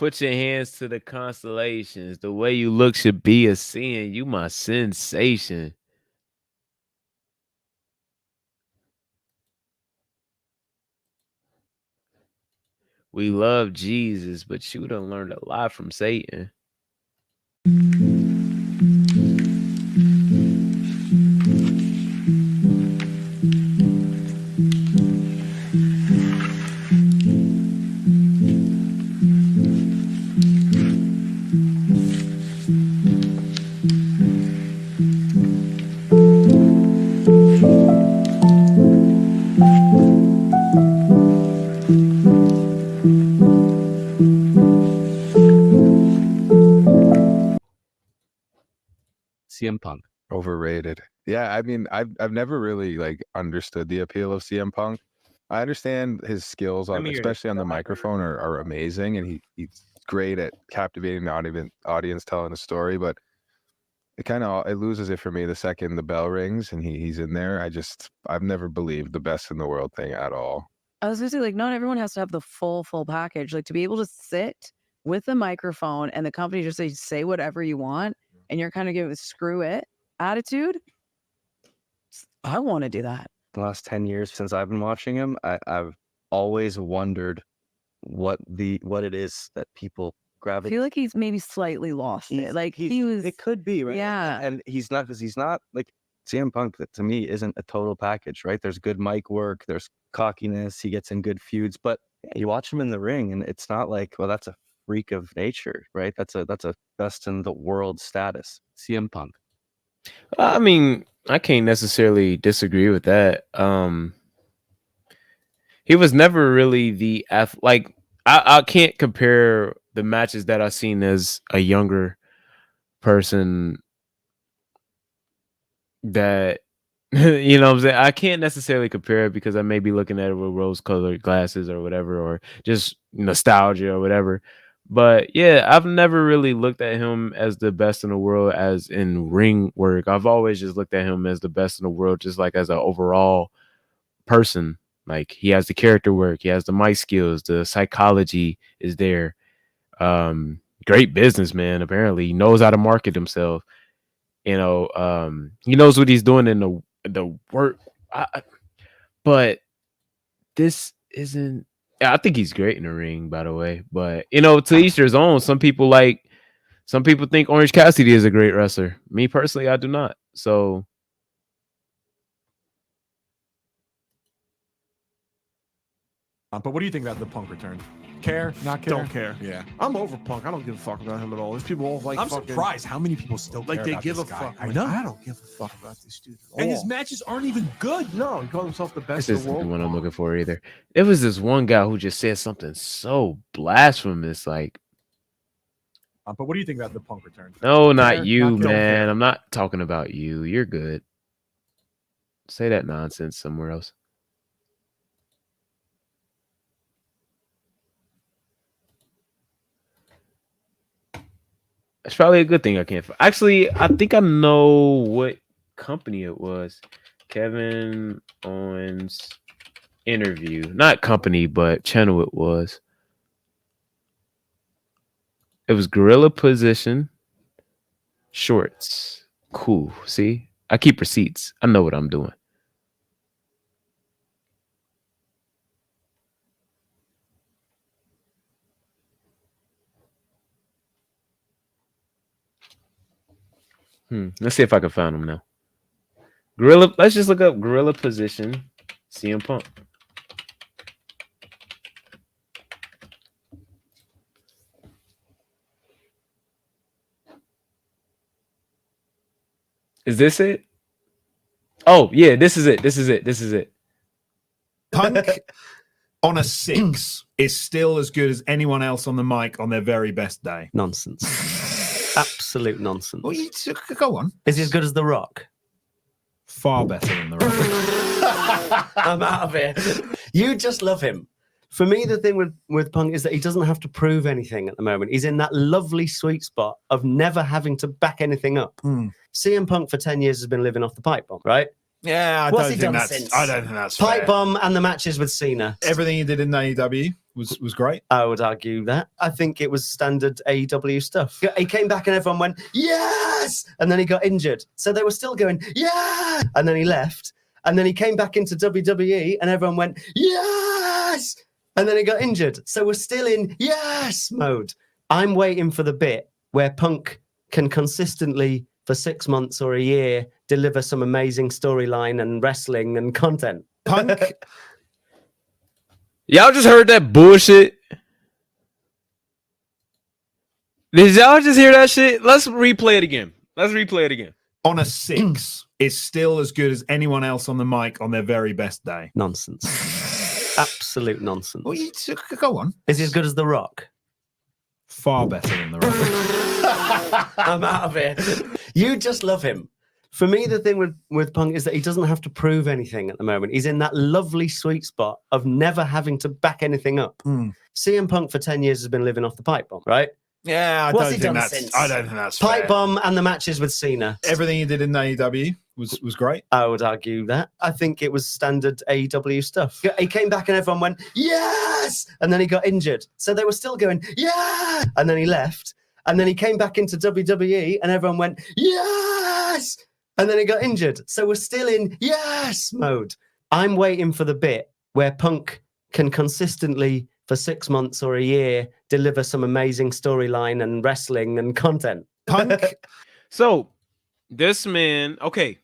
Put your hands to the constellations. The way you look should be a sin. You my sensation. We love Jesus, but you done learned a lot from Satan. CM Punk. Overrated. Yeah, I mean, I've never really like understood the appeal of CM Punk. I understand his skills on, especially on the microphone, are amazing, and he's great at captivating the audience telling a story. But it loses it for me the second the bell rings and he's in there. I've never believed the best in the world thing at all. I was gonna say, like, not everyone has to have the full package. Like, to be able to sit with a microphone and the company just say whatever you want, and you're kind of giving screw it attitude. I want to do that. The last 10 years since I've been watching him, I've always wondered what it is that people I gravitate. feel like he's maybe slightly lost it. Like he was. It could be, right? Yeah. And he's not, because he's not like CM Punk. That to me isn't a total package, right? There's good mic work, there's cockiness, he gets in good feuds, but you watch him in the ring, and it's not like, well, that's a freak of nature, right? That's a best in the world status. CM Punk. I mean, I can't necessarily disagree with that. He was never really the like I can't compare the matches that I've seen as a younger person that you know what I'm saying? I can't necessarily compare it because I may be looking at it with rose-colored glasses or whatever, or just nostalgia or whatever. But yeah, I've never really looked at him as the best in the world as in ring work. I've always just looked at him as the best in the world, just like as an overall person. Like he has the character work, he has the mic skills, the psychology is there. Great businessman, apparently. He knows how to market himself. You know, he knows what he's doing in the work. But this isn't. I think he's great in the ring, by the way. But you know, to each their own. Some people think Orange Cassidy is a great wrestler. Me personally, I do not. So. But what do you think about the Punk return? Care? Not care? Don't care. Yeah. I'm over Punk. I don't give a fuck about him at all. There's people all like I'm fucking, surprised how many people still like care they about give this a guy. fuck. I Like, know. I don't give a fuck about this dude at all. And his matches aren't even good. No, he called himself the best This in the isn't the world. one I'm looking for either. There was this one guy who just said something so blasphemous, like, But what do you think about the Punk return? no, not Care? you, Not don't man. care. I'm not talking about you. You're good. Say that nonsense somewhere else. It's probably a good thing I can't. Actually, I think I know what company it was. Kevin Owens interview, not company, but channel it was. It was Gorilla Position Shorts. Cool. See, I keep receipts. I know what I'm doing. Let's see if I can find them now. Gorilla. Let's just look up Gorilla Position CM Punk. Is this it? Oh yeah, this is it. This is it. This is it. Punk on a 6 is still as good as anyone else on the mic on their very best day. Nonsense. Absolute nonsense. Well, go on. Is he as good as The Rock? Far better than The Rock. I'm out of here. You just love him. For me, the thing with Punk is that he doesn't have to prove anything at the moment. He's in that lovely sweet spot of never having to back anything up. CM Punk for 10 years has been living off the pipe bomb, right? Yeah, I don't think that's since? I don't think that's Pipe fair. bomb and the matches with Cena. Everything he did in AEW. was great. I would argue that. I think it was standard AEW stuff. He came back and everyone went, yes! And then he got injured. So they were still going, yeah! And then he left. And then he came back into WWE and everyone went, yes! And then he got injured. So we're still in yes mode. I'm waiting for the bit where Punk can consistently, for 6 months or a year, deliver some amazing storyline and wrestling and content. Punk. Y'all just heard that bullshit? Did y'all just hear that shit? Let's replay it again. On a 6 is still as good as anyone else on the mic on their very best day. Nonsense. Absolute nonsense. Well, go on. Is he as good as The Rock? Far better than The Rock. I'm out of here. You just love him. For me, the thing with Punk is that he doesn't have to prove anything at the moment. He's in that lovely sweet spot of never having to back anything up. CM Punk for 10 years has been living off the pipe bomb, right? Yeah, I don't think that's pipe fair. bomb and the matches with Cena. Everything he did in AEW was great. I would argue that. I think it was standard AEW stuff. He came back and everyone went, yes! And then he got injured. So they were still going, yeah! And then he left. And then he came back into WWE and everyone went, yes! And then he got injured. So we're still in yes mode. I'm waiting for the bit where Punk can consistently, for 6 months or a year, deliver some amazing storyline and wrestling and content. Punk. So this man, okay,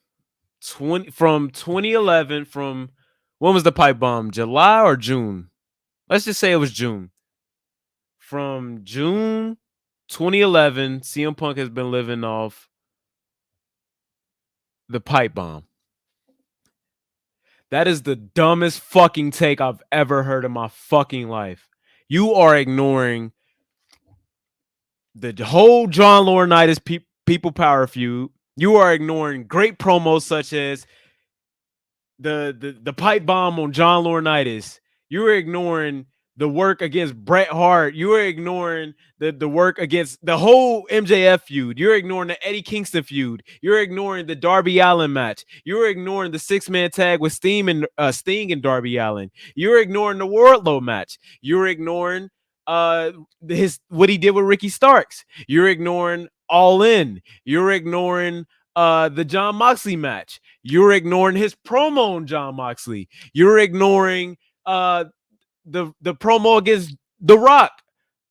from 2011, from when was the pipe bomb? July or June? Let's just say it was June. From June 2011, CM Punk has been living off the pipe bomb. That is the dumbest fucking take I've ever heard in my fucking life. You are ignoring the whole John Laurinaitis People Power feud. You are ignoring great promos such as the pipe bomb on John Laurinaitis. You are ignoring the work against Bret Hart. You are ignoring the work against the whole MJF feud. You're ignoring the Eddie Kingston feud. You're ignoring the Darby Allin match. You're ignoring the 6-man tag with Sting and Darby Allin. You're ignoring the Wardlow match. You're ignoring what he did with Ricky Starks. You're ignoring All In. You're ignoring the John Moxley match. You're ignoring his promo on John Moxley. You're ignoring the promo against The Rock.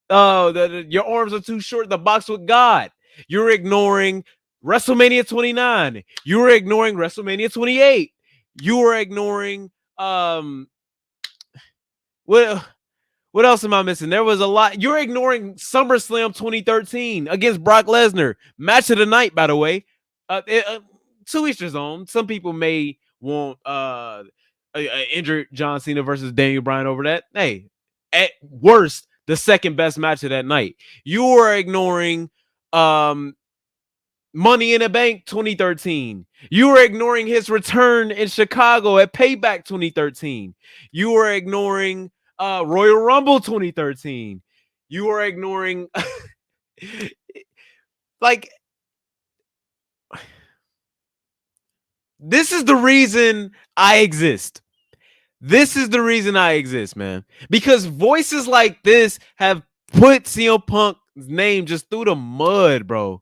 Your arms are too short. The box with God. You're ignoring WrestleMania 29. You're ignoring WrestleMania 28. You are ignoring what else am I missing? There was a lot. You're ignoring SummerSlam 2013 against Brock Lesnar. Match of the night, by the way. To each his own. Some people may want injured John Cena versus Daniel Bryan over that. Hey, at worst, the second best match of that night. You are ignoring Money in the Bank 2013. You are ignoring his return in Chicago at Payback 2013. You are ignoring Royal Rumble 2013. You are ignoring like this is the reason I exist. This is the reason I exist, man. Because voices like this have put CM Punk's name just through the mud, bro.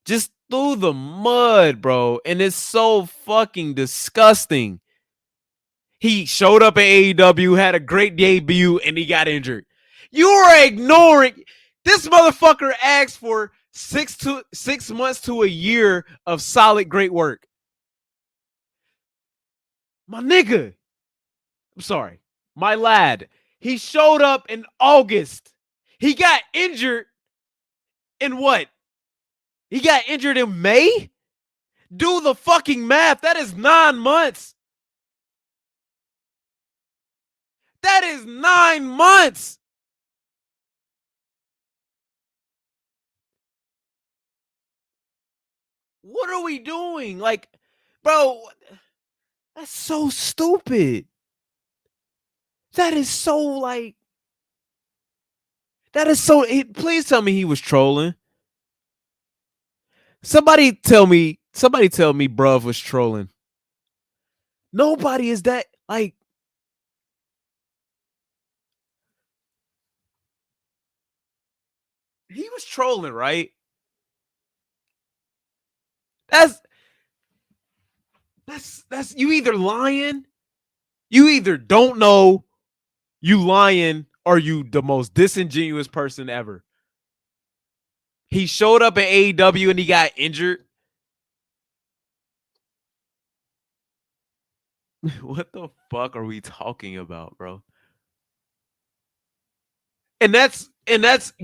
Just through the mud, bro. And it's so fucking disgusting. He showed up at AEW, had a great debut, and he got injured. You are ignoring. This motherfucker asked for 6 months to a year of solid great work. My nigga. I'm sorry. My lad. He showed up in August. He got injured in what? He got injured in May? Do the fucking math. That is 9 months. That is 9 months. What are we doing? Like, bro, that's so stupid. That is so like, that is so, please tell me he was trolling. Somebody tell me bruv was trolling. Nobody is that, like, He was trolling, right? That's you either lying, you either don't know, you lying, or you the most disingenuous person ever. He showed up at AEW and he got injured. What the fuck are we talking about, bro? And that's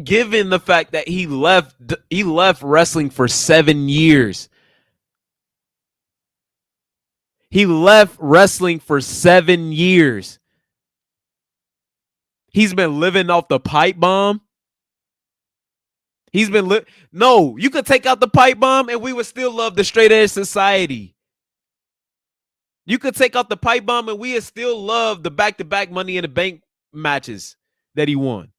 given the fact that he left wrestling for 7 years. He left wrestling for 7 years. He's been living off the pipe bomb. He's been No, you could take out the pipe bomb and we would still love the straight edge society. You could take out the pipe bomb and we would still love the back-to-back Money in the Bank matches that he won.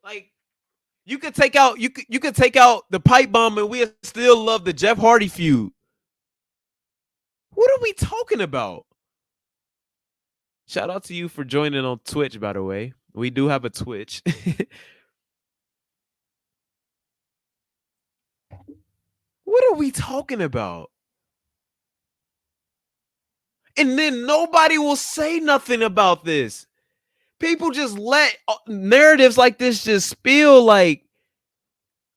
Like, you could take out the pipe bomb and we still love the Jeff Hardy feud. What are we talking about? Shout out to you for joining on Twitch, by the way. We do have a Twitch. What are we talking about? And then nobody will say nothing about this. People just let narratives like this just spill. Like,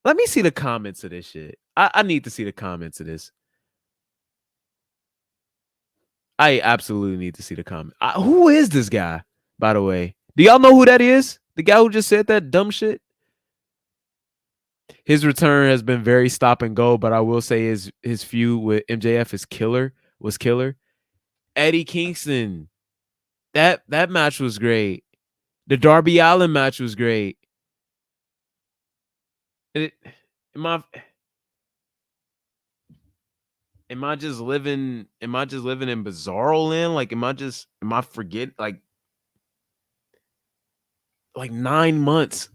let me see the comments of this shit. I need to see the comments of this. I absolutely need to see the comment. Who is this guy, by the way? Do y'all know who that is? The guy who just said that dumb shit? His return has been very stop and go, but I will say his feud with MJF was killer. Eddie Kingston, that match was great. The Darby Allin match was great. Am I just living in Bizarro land? Like, am I forget like 9 months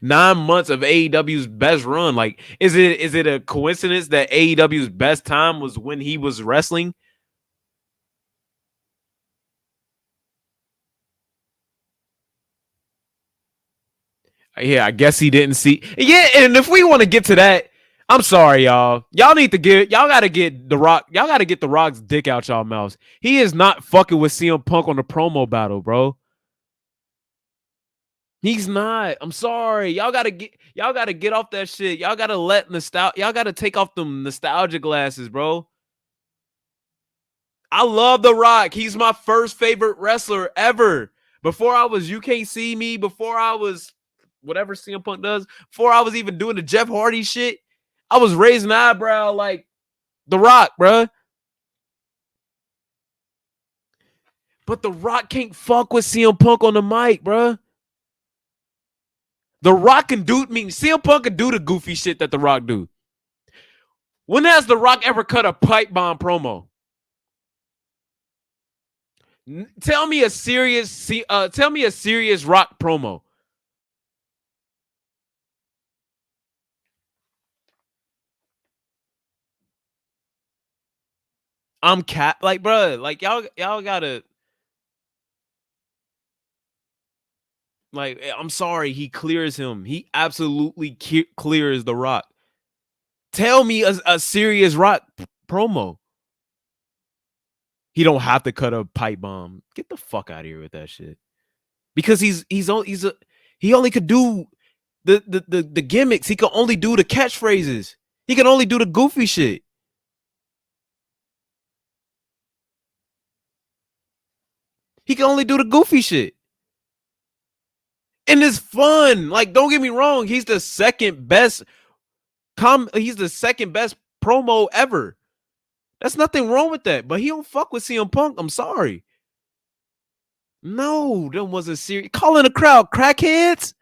9 months of AEW's best run? Like, is it a coincidence that AEW's best time was when he was wrestling? Yeah, I guess he didn't see. Yeah, and if we want to get to that, I'm sorry, y'all. Y'all gotta get The Rock. Y'all gotta get The Rock's dick out y'all mouths. He is not fucking with CM Punk on the promo battle, bro. He's not. I'm sorry. Y'all gotta get off that shit. Y'all gotta y'all gotta take off them nostalgia glasses, bro. I love The Rock. He's my first favorite wrestler ever. Before I was You Can't See Me, before I was whatever CM Punk does, before I was even doing the Jeff Hardy shit, I was raising an eyebrow like The Rock, bro. But The Rock can't fuck with CM Punk on the mic, bro. The Rock can do, CM Punk can do the goofy shit that The Rock do. When has The Rock ever cut a pipe bomb promo? Tell me a serious Rock promo. I'm like, bro, like y'all gotta, like, I'm sorry, he clears him. He absolutely clears The Rock. Tell me a serious Rock promo. He don't have to cut a pipe bomb. Get the fuck out of here with that shit. Because he only could do the gimmicks. He can only do the catchphrases. He can only do the goofy shit. He can only do the goofy shit. And it's fun. Like, don't get me wrong. He's the second best promo ever. There's nothing wrong with that. But he don't fuck with CM Punk. I'm sorry. No, that wasn't serious. Calling the crowd crackheads?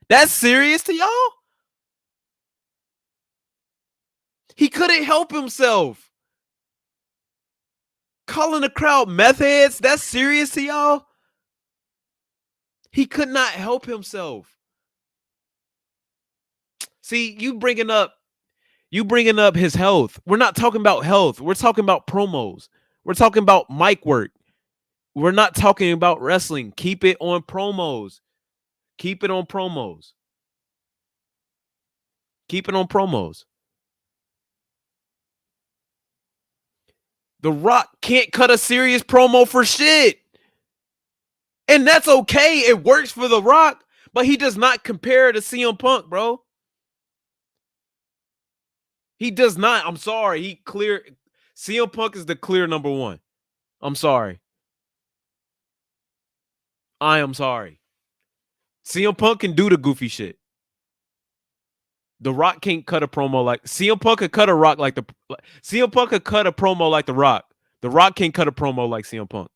That's serious to y'all? He couldn't help himself. Calling the crowd meth heads? That's serious to y'all? He could not help himself. See, you bringing up his health. We're not talking about health. We're talking about promos. We're talking about mic work. We're not talking about wrestling. Keep it on promos. Keep it on promos. Keep it on promos. The Rock can't cut a serious promo for shit. And that's okay. It works for The Rock, but he does not compare to CM Punk, bro. He does not. I'm sorry. CM Punk is the clear number one. I'm sorry. I am sorry. CM Punk can do the goofy shit. The Rock can't cut a promo like CM Punk could cut a rock like CM Punk could cut a promo like The Rock. The Rock can't cut a promo like CM Punk.